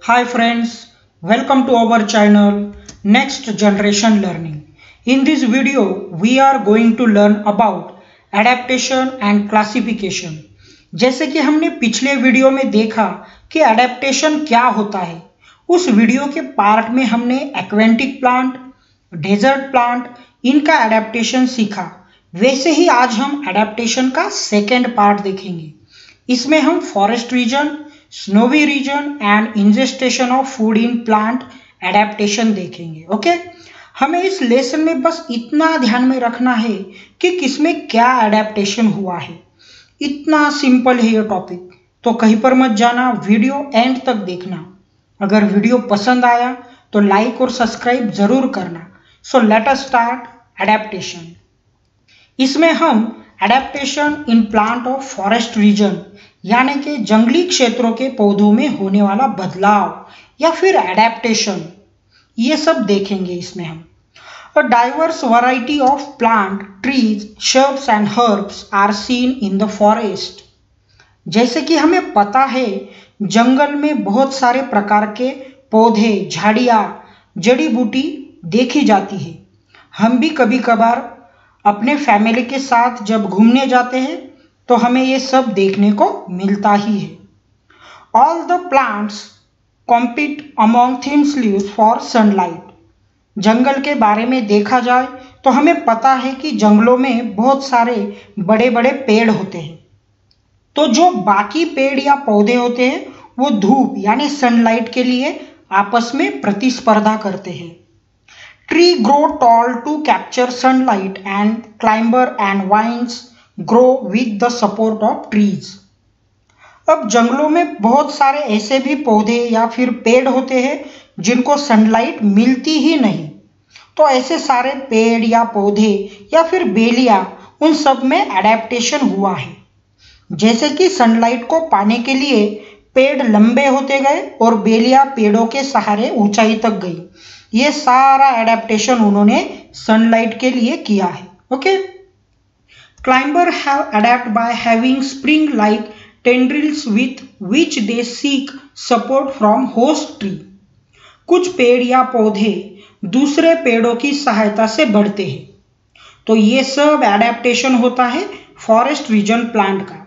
Hi friends, welcome to our channel Next Generation Learning. In this video, we are going to learn about adaptation and classification. जैसे कि हमने पिछले video में देखा कि adaptation क्या होता है, उस वीडियो के पार्ट में हमने एक्वेंटिक प्लांट, डेजर्ट प्लांट, इनका adaptation सीखा। वैसे ही आज हम adaptation का सेकेंड पार्ट देखेंगे। इसमें हम forest region, snowy region and ingestion of food in plant adaptation देखेंगे। ओके, हमें इस लेसन में बस इतना ध्यान में रखना है कि किसमें क्या एडेप्टेशन हुआ है। इतना सिंपल है ये टॉपिक, तो कहीं पर मत जाना, वीडियो एंड तक देखना। अगर वीडियो पसंद आया तो लाइक और सब्सक्राइब जरूर करना। So let us start adaptation. इसमें हम adaptation in plant of forest region यानी कि जंगली क्षेत्रों के पौधों में होने वाला बदलाव या फिर एडेप्टेशन, ये सब देखेंगे। इसमें हम a diverse variety of plant, trees, shrubs and herbs are seen in the forest. जैसे कि हमें पता है जंगल में बहुत सारे प्रकार के पौधे, झाड़ियाँ, जड़ी बूटी देखी जाती है। हम भी कभी कभार अपने फैमिली के साथ जब घूमने जाते हैं तो हमें ये सब देखने को मिलता ही है। All the plants compete among thin leaves for sunlight. जंगल के बारे में देखा जाए तो हमें पता है कि जंगलों में बहुत सारे बड़े बड़े पेड़ होते हैं, तो जो बाकी पेड़ या पौधे होते हैं वो धूप यानी सनलाइट के लिए आपस में प्रतिस्पर्धा करते हैं। Tree grow tall to capture sunlight and climber and vines grow with the support of trees. अब जंगलों में बहुत सारे ऐसे भी पौधे या फिर पेड़ होते हैं जिनको सनलाइट मिलती ही नहीं, तो ऐसे सारे पेड़ या पौधे या फिर बेलियां, उन सब में एडेप्टेशन हुआ है। जैसे कि सनलाइट को पाने के लिए पेड़ लंबे होते गए और बेलियां पेड़ों के सहारे ऊंचाई तक गई। ये सारा एडेप्टेशन उन्होंने सनलाइट के लिए किया है। Okay, Climber have adapted by having spring-like tendrils with which they seek support from host tree. कुछ पेड़ या पौधे दूसरे पेड़ों की सहायता से बढ़ते हैं, तो ये सब एडेप्टेशन होता है फॉरेस्ट रीजन प्लांट का।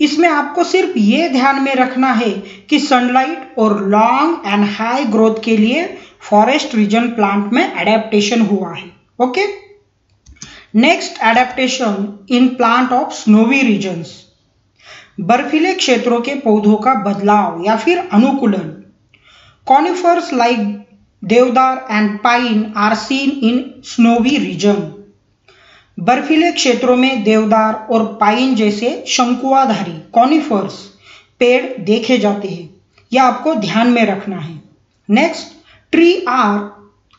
इसमें आपको सिर्फ ये ध्यान में रखना है कि सनलाइट और लॉन्ग एंड हाई ग्रोथ के लिए फॉरेस्ट रीजन प्लांट में एडेप्टेशन हुआ है। Okay, next adaptation in plant of snowy regions. बर्फीले क्षेत्रों के पौधों का बदलाव या फिर अनुकूलन। Conifers like deodar and pine are seen in snowy region. बर्फीले क्षेत्रों में देवदार और पाइन जैसे शंकुआधारी कॉनिफर्स पेड़ देखे जाते हैं, यह आपको ध्यान में रखना है। Next, tree are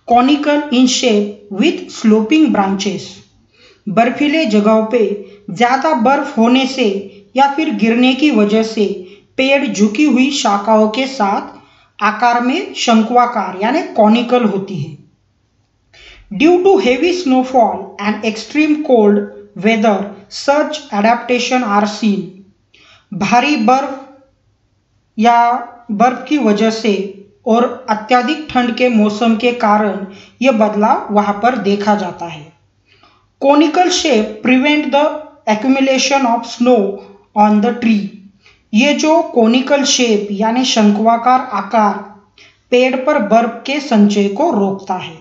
conical in shape with sloping branches. बर्फीले जगहों पे ज्यादा बर्फ होने से या फिर गिरने की वजह से पेड़ झुकी हुई शाखाओं के साथ आकार में शंक्वाकार यानी कॉनिकल होती है। Due to heavy snowfall and extreme cold weather such adaptation are seen. भारी बर्फ या बर्फ की वजह से और अत्यधिक ठंड के मौसम के कारण यह बदलाव वहां पर देखा जाता है। Conical shape prevent the accumulation of snow on the tree. ये जो कोनिकल शेप यानी शंक्वाकार आकार पेड़ पर बर्फ के संचय को रोकता है।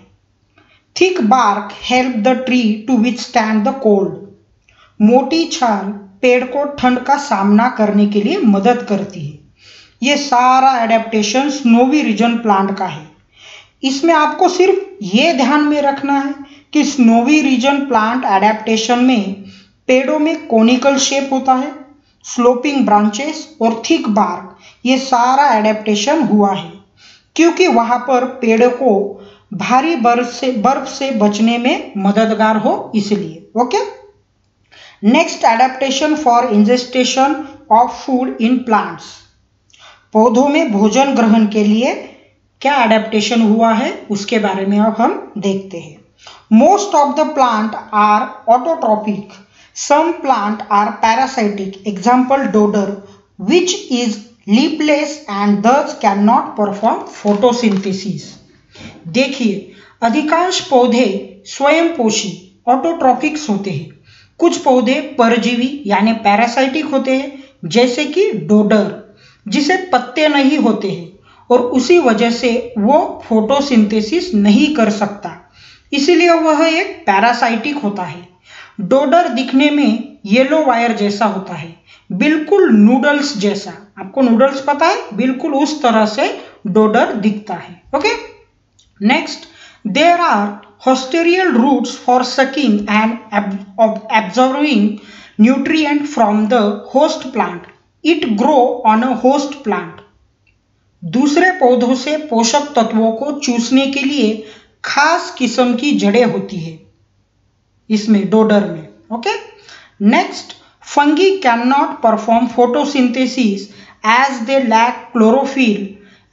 Thick bark help the tree to withstand the cold. मोटी छाल पेड़ को ठंड का सामना करने के लिए मदद करती है। ये सारा एडेप्टेशन स्नोवी रीजन प्लांट का है। इसमें आपको सिर्फ ये ध्यान में रखना है कि स्नोवी रीजन प्लांट एडेप्टेशन में पेड़ों में कोनिकल शेप होता है, स्लोपिंग ब्रांचेस और थिक बार्क, ये सारा एडेप्टेशन हुआ है क्योंकि वहां पर पेड़ों को भारी बर्फ से बचने में मददगार हो, इसलिए। Okay, next adaptation for ingestion of food in plants. पौधों में भोजन ग्रहण के लिए क्या एडेप्टेशन हुआ है उसके बारे में अब हम देखते हैं। Most of the plant are autotrophic. Some plant are parasitic. Example, dodder, which is leafless and thus cannot perform photosynthesis। देखिए, अधिकांश पौधे स्वयंपोषी ऑटोट्रॉफिक्स होते हैं। कुछ पौधे परजीवी यानी पैरासाइटिक होते हैं, जैसे कि डोडर, जिसे पत्ते नहीं होते हैं और उसी वजह से वो फोटोसिंथेसिस नहीं कर सकता, इसीलिए वह एक पैरासाइटिक होता है। डोडर दिखने में येलो वायर जैसा होता है, बिल्कुल नूडल्स जैसा। आपको नूडल्स पता है, बिल्कुल उस तरह से डोडर दिखता है। Okay, next, there are hosterial roots for sucking and absorbing nutrient from the host plant. It grow on a host plant. दूसरे पौधों से पोषक तत्वों को चूसने के लिए खास किस्म की जड़ें होती है इसमें, डोडर में। Okay, next, fungi can not perform photosynthesis as they lack chlorophyll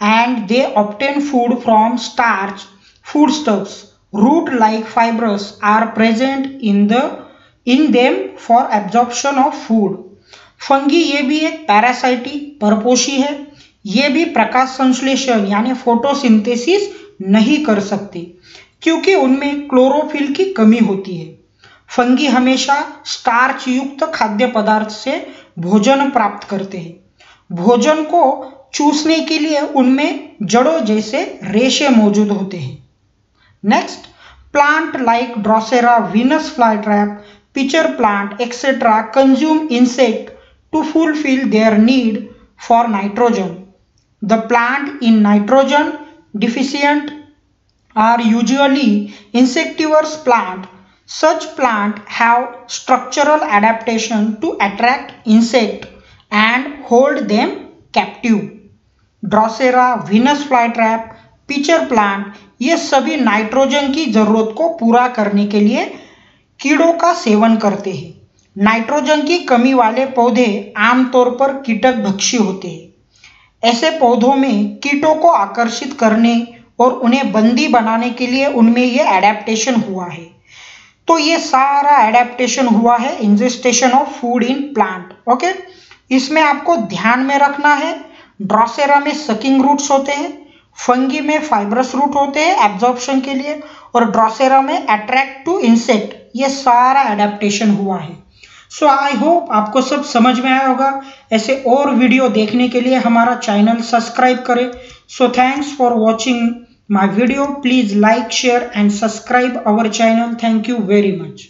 and they obtain food from starch foodstuffs. Root-like fibers are present in them for absorption of food. Fungi ये भी एक पैरासाइटिक परपोषी है। ये भी प्रकाश संश्लेषण यानी फोटोसिंथेसिस नहीं कर सकते क्योंकि उनमें क्लोरोफिल की कमी होती है। फंगी हमेशा स्टार्च युक्त खाद्य पदार्थ से भोजन प्राप्त करते हैं। भोजन को चूसने के लिए उनमें जड़ों जैसे रेशे मौजूद होते हैं। Next, plant like drosera, Venus flytrap, pitcher plant etcetera consume insect to fulfil their need for nitrogen. The plant in nitrogen deficient are usually insectivorous plant. Such plant have structural adaptation to attract insect and hold them captive. Drosera, Venus flytrap, pitcher plant ये सभी nitrogen की जरूरत को पूरा करने के लिए कीड़ों का सेवन करते हैं। नाइट्रोजन की कमी वाले पौधे आमतौर पर कीटक भक्षी होते हैं। ऐसे पौधों में कीटों को आकर्षित करने और उन्हें बंदी बनाने के लिए उनमें ये एडेप्टेशन हुआ है। तो ये सारा एडेप्टेशन हुआ है ingestion of food in plant. Okay, इसमें आपको ध्यान में रखना है, ड्रोसेरा में सकिंग रूट्स होते हैं, फंगी में फाइब्रस रूट होते हैं एब्जॉर्प्शन के लिए, और ड्रोसेरा में अट्रैक्ट टू इंसेक्ट। ये सारा एडेप्टेशन हुआ है। सो आई होप आपको सब समझ में आया होगा। ऐसे और वीडियो देखने के लिए हमारा चैनल सब्सक्राइब करें। So thanks for watching my video. Please like, share and subscribe our channel. Thank you very much.